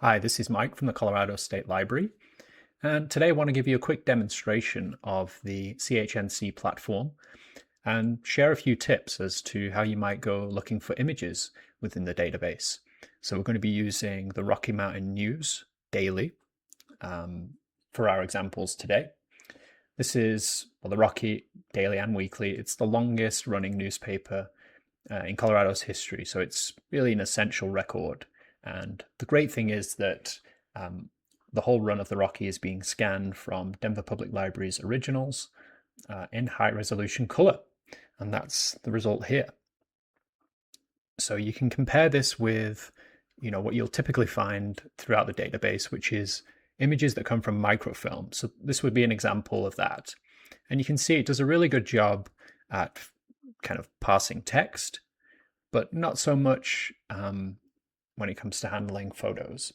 Hi, this is Mike from the Colorado State Library, and today I want to give you a quick demonstration of the CHNC platform and share a few tips as to how you might go looking for images within the database. So we're going to be using the Rocky Mountain News daily for our examples today. This is, well, the Rocky Daily and Weekly. It's the longest running newspaper in Colorado's history, so it's really an essential record. And the great thing is that the whole run of the Rocky is being scanned from Denver Public Library's originals in high resolution color. And that's the result here. So you can compare this with, what you'll typically find throughout the database, which is images that come from microfilm. So this would be an example of that. And you can see it does a really good job at kind of parsing text, but not so much when it comes to handling photos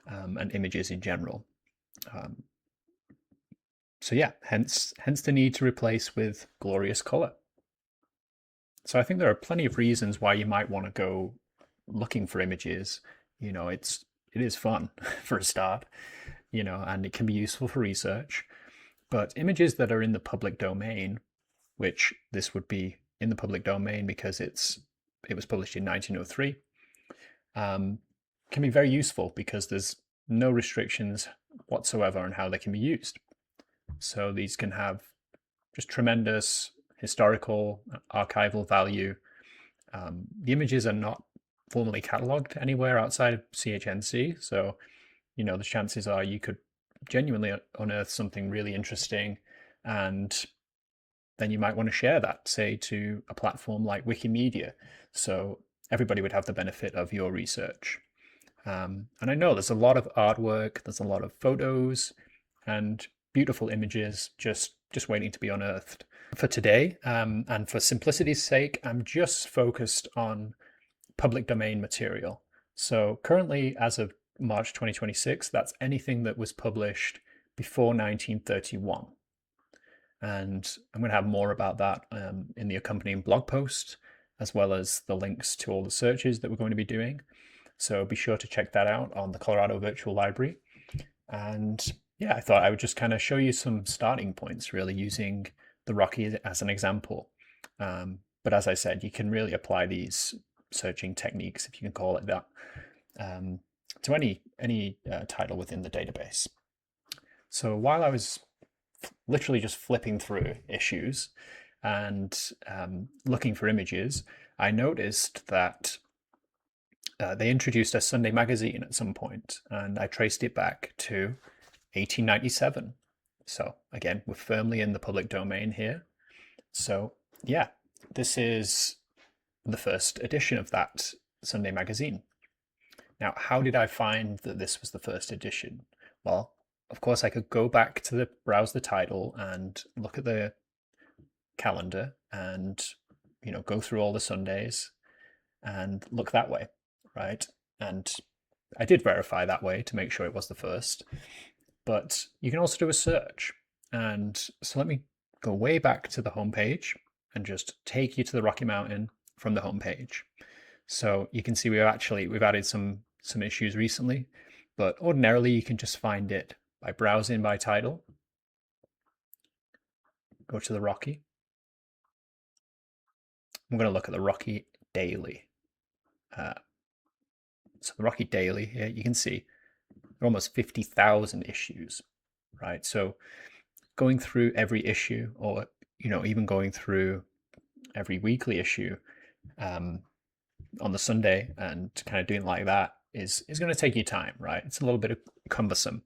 and images in general. So yeah, hence the need to replace with glorious color. So I think there are plenty of reasons why you might want to go looking for images. It is fun for a start, and it can be useful for research. But images that are in the public domain, which this would be in the public domain because it was published in 1903, can be very useful because there's no restrictions whatsoever on how they can be used. So these can have just tremendous historical, archival value. The images are not formally cataloged anywhere outside of CHNC, so the chances are you could genuinely unearth something really interesting, and then you might want to share that, say, to a platform like Wikimedia. So everybody would have the benefit of your research. And I know there's a lot of artwork, there's a lot of photos and beautiful images just waiting to be unearthed. For today, and for simplicity's sake, I'm just focused on public domain material. So currently, as of March 2026, that's anything that was published before 1931. And I'm going to have more about that in the accompanying blog post, as well as the links to all the searches that we're going to be doing. So be sure to check that out on the Colorado Virtual Library. And yeah, I thought I would just kind of show you some starting points, really, using the Rocky as an example. But as I said, you can really apply these searching techniques, if you can call it that, to any title within the database. So while I was literally just flipping through issues and looking for images, I noticed that they introduced a Sunday magazine at some point, and I traced it back to 1897. So again, we're firmly in the public domain here. So yeah, this is the first edition of that Sunday magazine. Now, how did I find that this was the first edition? Well, of course, I could go back to browse the title and look at the calendar and go through all the Sundays and look that way, right? And I did verify that way to make sure it was the first. But you can also do a search. And so let me go way back to the homepage and just take you to the Rocky Mountain from the homepage. So you can see we've added some issues recently, but ordinarily you can just find it by browsing by title. Go to the Rocky. I'm going to look at the Rocky Daily. So the Rocky Daily here, you can see there are almost 50,000 issues, right? So going through every issue, or even going through every weekly issue on the Sunday and kind of doing like that is going to take you time, right? It's a little bit cumbersome.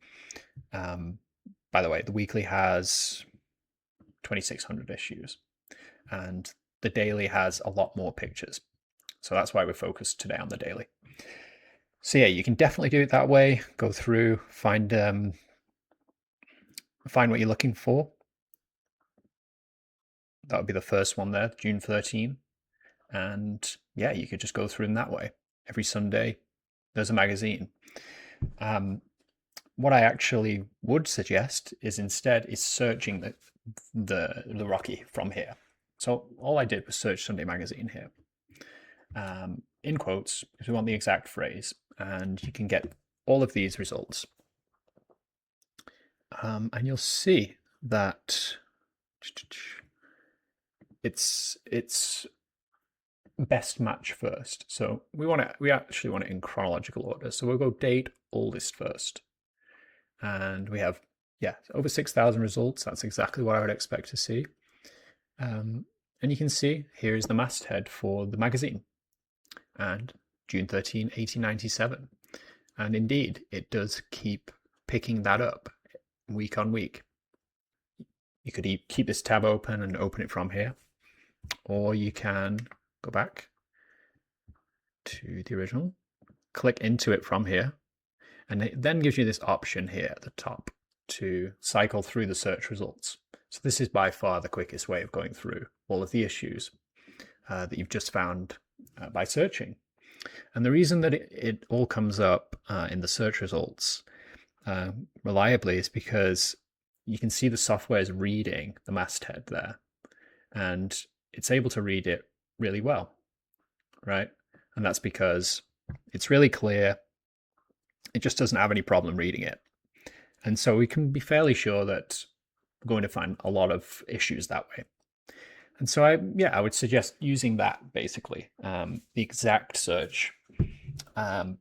By the way, the weekly has 2,600 issues, and the daily has a lot more pictures. So that's why we're focused today on the daily. So yeah, you can definitely do it that way. Go through, find what you're looking for. That would be the first one there, June 13. And yeah, you could just go through in that way. Every Sunday, there's a magazine. What I actually would suggest is instead searching the Rocky from here. So all I did was search Sunday magazine here. In quotes, because we want the exact phrase, and you can get all of these results. And you'll see that it's best match first. So we actually want it in chronological order. So we'll go date oldest first. And we have, yeah, over 6,000 results. That's exactly what I would expect to see. And you can see here is the masthead for the magazine. And June 13, 1897. And indeed, it does keep picking that up week on week. You could keep this tab open and open it from here, or you can go back to the original, click into it from here, and it then gives you this option here at the top to cycle through the search results. So this is by far the quickest way of going through all of the issues that you've just found by searching. And the reason that it all comes up in the search results reliably is because you can see the software is reading the masthead there, and it's able to read it really well, right? And that's because it's really clear. It just doesn't have any problem reading it. And so we can be fairly sure that we're going to find a lot of issues that way. And so I would suggest using that basically, the exact search, and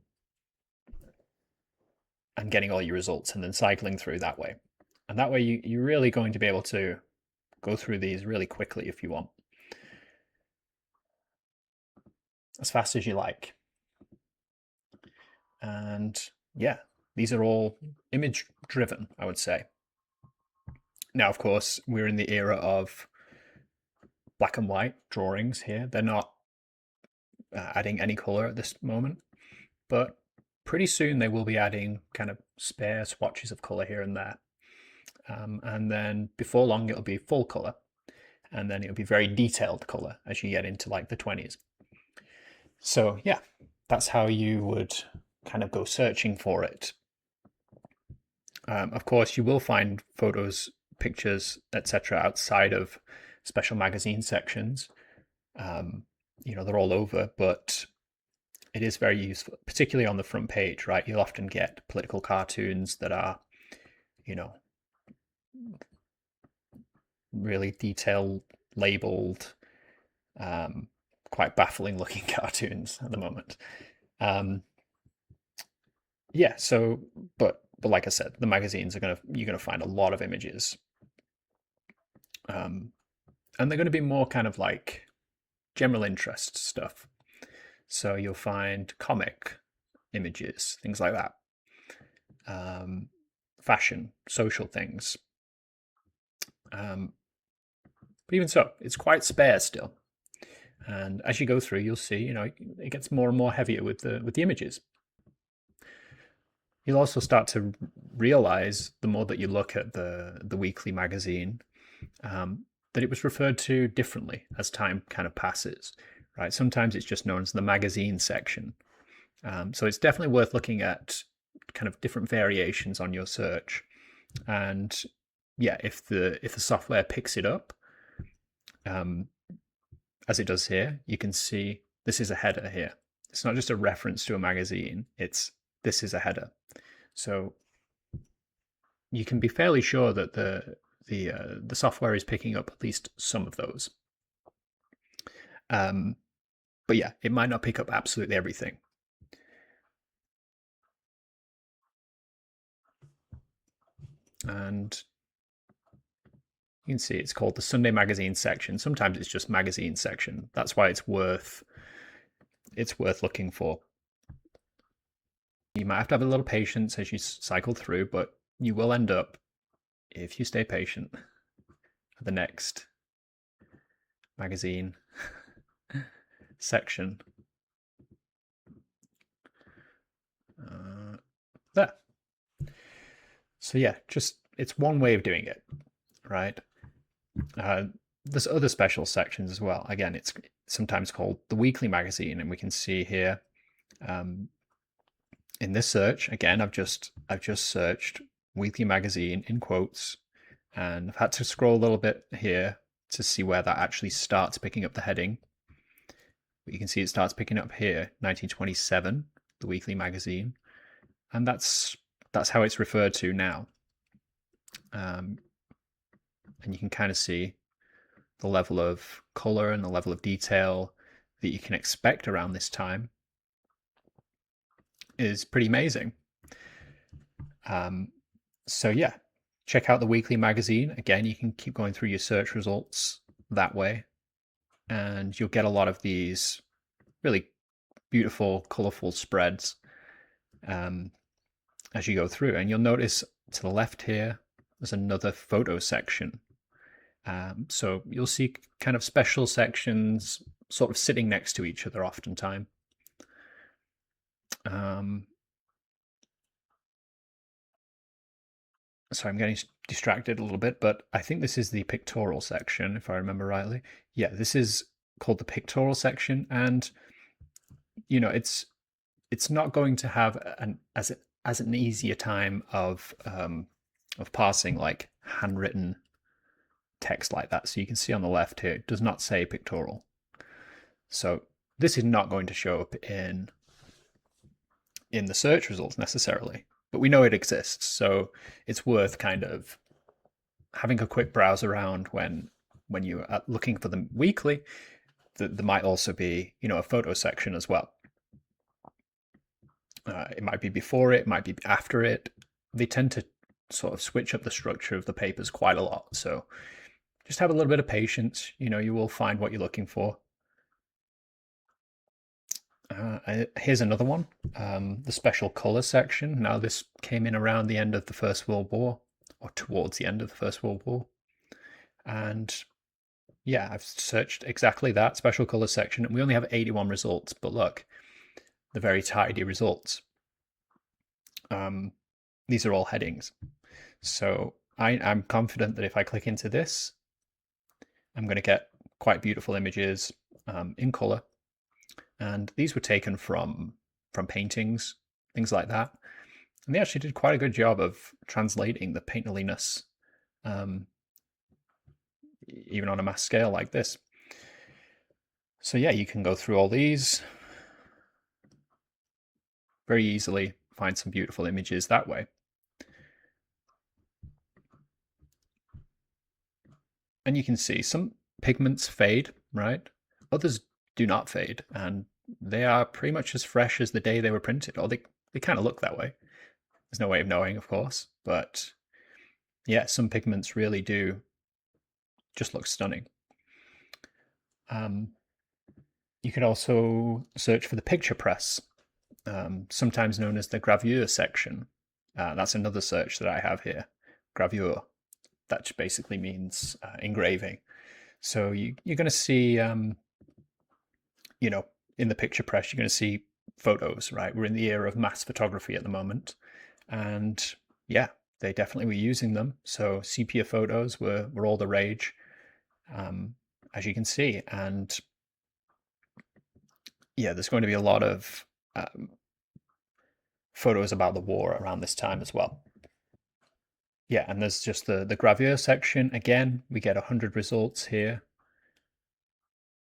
getting all your results and then cycling through that way. And that way you're really going to be able to go through these really quickly if you want. As fast as you like. And yeah, these are all image driven, I would say. Now, of course, we're in the era of black and white drawings here. They're not adding any color at this moment, but pretty soon they will be adding kind of spare swatches of color here and there. And then before long, it'll be full color. And then it'll be very detailed color as you get into like the 20s. So yeah, that's how you would kind of go searching for it. Of course, you will find photos, pictures, etc. outside of special magazine sections. They're all over, but it is very useful, particularly on the front page, right? You'll often get political cartoons that are, really detailed, labeled, quite baffling looking cartoons at the moment. But like I said, the magazines you're gonna find a lot of images. And they're going to be more kind of like general interest stuff. So you'll find comic images, things like that. Fashion, social things. But even so, it's quite spare still. And as you go through, you'll see, it gets more and more heavier with the images. You'll also start to realize the more that you look at the weekly magazine, that it was referred to differently as time kind of passes, right? Sometimes it's just known as the magazine section. So it's definitely worth looking at kind of different variations on your search. And yeah, if the software picks it up, as it does here, you can see this is a header here. It's not just a reference to a magazine, this is a header. So you can be fairly sure that the software is picking up at least some of those. But yeah, it might not pick up absolutely everything. And you can see it's called the Sunday magazine section. Sometimes it's just magazine section. That's why it's worth looking for. You might have to have a little patience as you cycle through, but you will end up, if you stay patient, at the next magazine section. There. So yeah, it's one way of doing it, right? There's other special sections as well. Again, it's sometimes called the weekly magazine, and we can see here in this search, again, I've just searched weekly magazine in quotes, and I've had to scroll a little bit here to see where that actually starts picking up the heading. But you can see it starts picking up here, 1927, the weekly magazine. And that's how it's referred to now. And you can kind of see the level of color and the level of detail that you can expect around this time is pretty amazing. So yeah, check out the weekly magazine. Again, you can keep going through your search results that way, and you'll get a lot of these really beautiful, colorful spreads as you go through. And you'll notice to the left here, there's another photo section. So you'll see kind of special sections sort of sitting next to each other oftentimes. Sorry, I'm getting distracted a little bit, but I think this is the pictorial section, if I remember rightly. Yeah, this is called the pictorial section, and it's not going to have as an easier time of parsing like handwritten text like that. So you can see on the left here, it does not say pictorial. So this is not going to show up in the search results necessarily, but we know it exists. So it's worth kind of having a quick browse around when you are looking for them weekly. There might also be, a photo section as well. It might be before it might be after it. They tend to sort of switch up the structure of the papers quite a lot. So just have a little bit of patience. You will find what you're looking for. Here's another one, the special color section. Now, this came in around the end of the First World War, or towards the end of the First World War. And yeah, I've searched exactly that special color section, and we only have 81 results, but look, the very tidy results. These are all headings. So I'm confident that if I click into this, I'm going to get quite beautiful images in color. And these were taken from paintings, things like that. And they actually did quite a good job of translating the painterliness, even on a mass scale like this. So yeah, you can go through all these very easily, find some beautiful images that way. And you can see some pigments fade, right? Others do not fade, and they are pretty much as fresh as the day they were printed, or they kind of look that way. There's no way of knowing, of course, but yeah, some pigments really do just look stunning. You could also search for the picture press, sometimes known as the gravure section. That's another search that I have here, gravure. That basically means engraving. So you're going to see, in the picture press, you're going to see photos, right? We're in the era of mass photography at the moment. And yeah, they definitely were using them. So sepia photos were all the rage, as you can see. And yeah, there's going to be a lot of photos about the war around this time as well. Yeah, and there's just the gravure section. Again, we get 100 results here.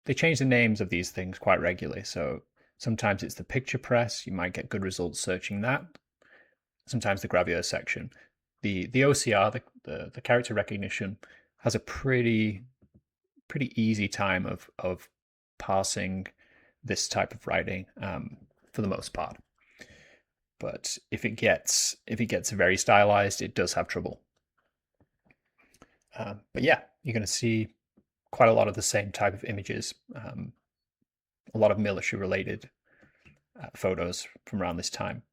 They change the names of these things quite regularly. So sometimes it's the picture press. You might get good results searching that. Sometimes the gravure section. The OCR, the character recognition, has a pretty easy time of parsing this type of writing for the most part. But if it gets very stylized, it does have trouble. But yeah, you're going to see quite a lot of the same type of images, a lot of military-related photos from around this time.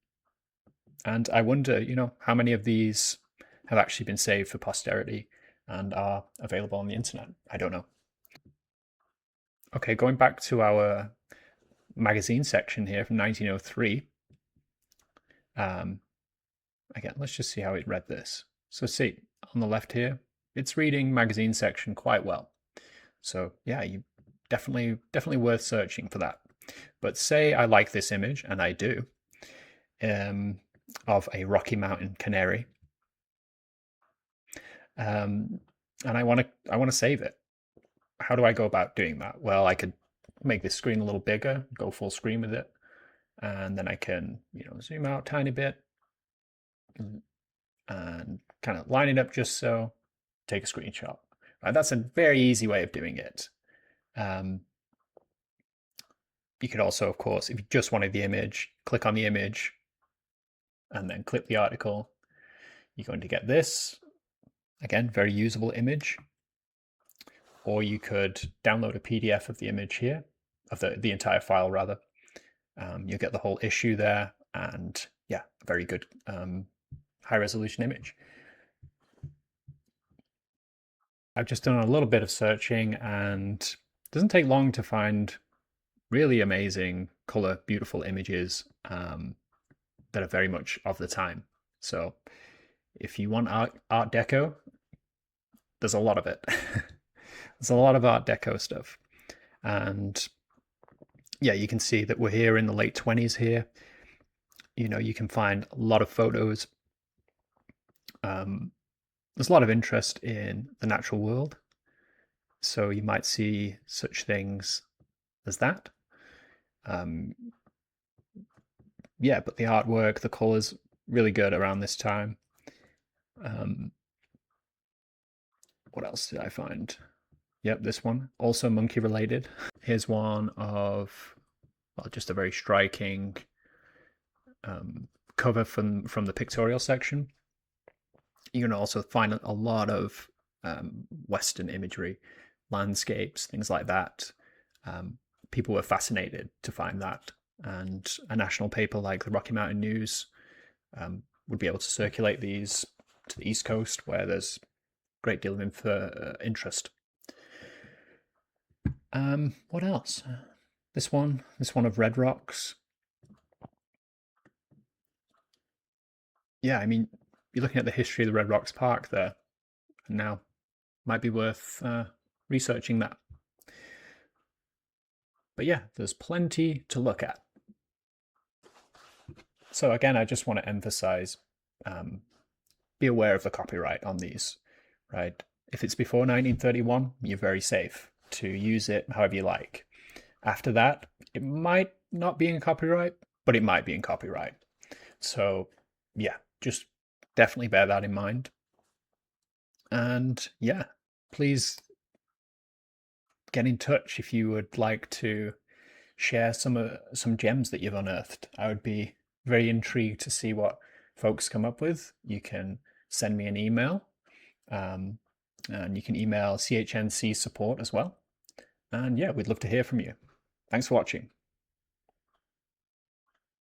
And I wonder, how many of these have actually been saved for posterity and are available on the internet? I don't know. Okay, going back to our magazine section here from 1903. Again, let's just see how it read this. So see, on the left here, it's reading magazine section quite well. So yeah, you definitely worth searching for that. But say I like this image, and I do, of a Rocky Mountain canary, and I want to save it. How do I go about doing that? Well, I could make this screen a little bigger, go full screen with it, and then I can zoom out a tiny bit, and kind of line it up just so, take a screenshot. Right, that's a very easy way of doing it. You could also, of course, if you just wanted the image, click on the image and then click the article. You're going to get this. Again, very usable image. Or you could download a PDF of the image here, of the entire file rather. You'll get the whole issue there, and yeah, a very good high resolution image. I've just done a little bit of searching, and it doesn't take long to find really amazing color, beautiful images that are very much of the time. So if you want art deco, there's a lot of it. There's a lot of art deco stuff. And yeah, you can see that we're here in the late 20s here. You know, you can find a lot of photos. There's a lot of interest in the natural world. So you might see such things as that. Yeah, but the artwork, the colors, really good around this time. What else did I find? Yep, this one, also monkey related. Here's one of, well, just a very striking cover from the pictorial section. You can also find a lot of Western imagery, landscapes, things like that. People were fascinated to find that, and a national paper like the Rocky Mountain News would be able to circulate these to the East Coast, where there's a great deal of interest. What else? This one of red rocks. Yeah, I mean, you're looking at the history of the Red Rocks Park there, and now might be worth researching that. But yeah, there's plenty to look at. So again, I just want to emphasize, be aware of the copyright on these, right? If it's before 1931, you're very safe to use it however you like. After that, it might not be in copyright, but it might be in copyright. So yeah, just definitely bear that in mind. And yeah, please get in touch if you would like to share some gems that you've unearthed. I would be very intrigued to see what folks come up with. You can send me an email, and you can email CHNC support as well. And yeah, we'd love to hear from you. Thanks for watching.